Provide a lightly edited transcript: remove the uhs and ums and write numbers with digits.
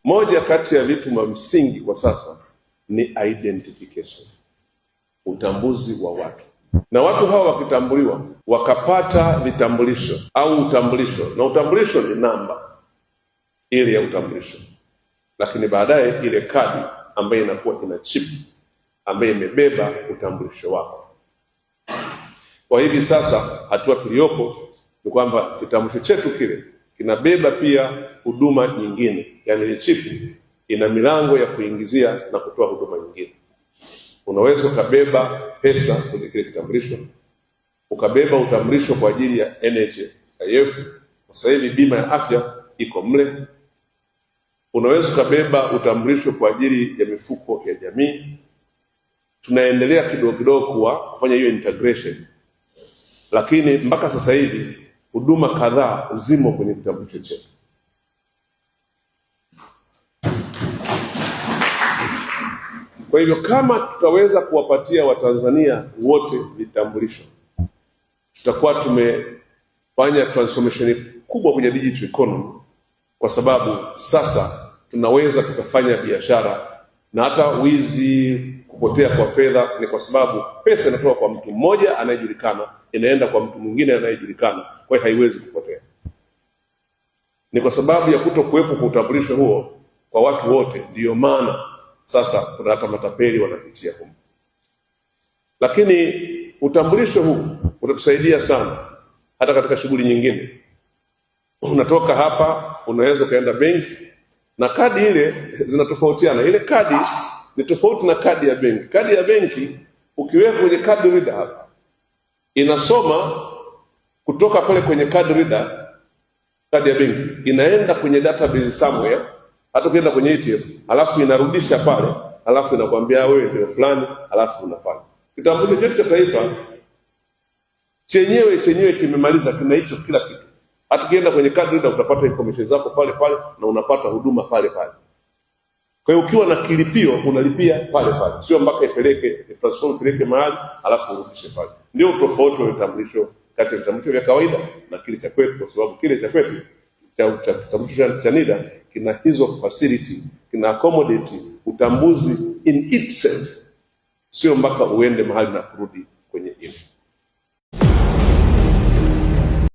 Moja kati ya vitu vya msingi kwa sasa ni identification, utambuzi wa watu. Na watu hawa wakitambuliwa, wakapata vitambulisho au utambulisho, na utambulisho ni namba ile ya utambulisho, lakini baadaye ile kadi ambayo inakuwa ina chip ambayo imebeba utambulisho wako. Kwa hivi sasa hatua tuliyopo ni kwamba kitambulisho chetu kile kinabeba pia huduma nyingine, yani ile chip ina milango ya kuingizia na kutoa huduma nyingine. Unaweza ukabeba pesa kwenye kile kitambulisho, ukabeba utambulisho kwa ajili ya NHIF, sasa hivi bima ya afya iko mle. Unaweza ukabeba utambulisho kwa ajili ya mifuko ya jamii. Tunaendelea kidogo kidogo kufanya hiyo integration, lakini mpaka sasa hivi huduma kadhaa zimo kwenye kitambulisho chetu. Kwa hivyo kama tutaweza kuwapatia Watanzania wote vitambulisho, tutakuwa tumefanya transformation kubwa kwenye digital economy, kwa sababu sasa tunaweza tukafanya biashara, na hata wizi, kupotea kwa fedha ni kwa sababu pesa inatoka kwa mtu mmoja anayejulikana inaenda kwa mtu mwingine anayejulikana, kwa hiyo haiwezi kupotea. Ni kwa sababu ya kutokuwepo kwa utambulisho huo kwa watu wote, ndiyo maana sasa kuna hata matapeli wanapitia huko. Lakini utambulisho huu utatusaidia sana hata katika shughuli nyingine. Unatoka hapa, unaweza kaenda benki, na kadi ile zinatofautiana. Ile kadi ni tofauti na kadi ya benki. Kadi ya benki ukiweka kwenye card reader hapa, inasoma kutoka pale kwenye card reader, kadi ya benki inaenda kwenye database somewhere, hata ukienda kwenye ATM, alafu inarudisha pale, alafu inakwambia wewe ndio fulani, alafu unafanya. Kitambulisho chetu cha taifa chenyewe kimemaliza, kina hicho kila kitu. Hata ukienda kwenye card reader utapata information zako pale pale na unapata huduma pale pale. Kwa hiyo ukiwa na kilipio unalipia pale pale, sio mpaka ipeleke mahali alafu urudishe pale. Ndio tofauti wa vitambulisho kati ya vitambulisho vya kawaida na kile cha kwetu, kwa sababu kile cha kwetu cha kitambulisho cha NIDA kina hizo facility, kina accommodate utambuzi in itself, sio mpaka uende mahali na kurudi kwenye ile.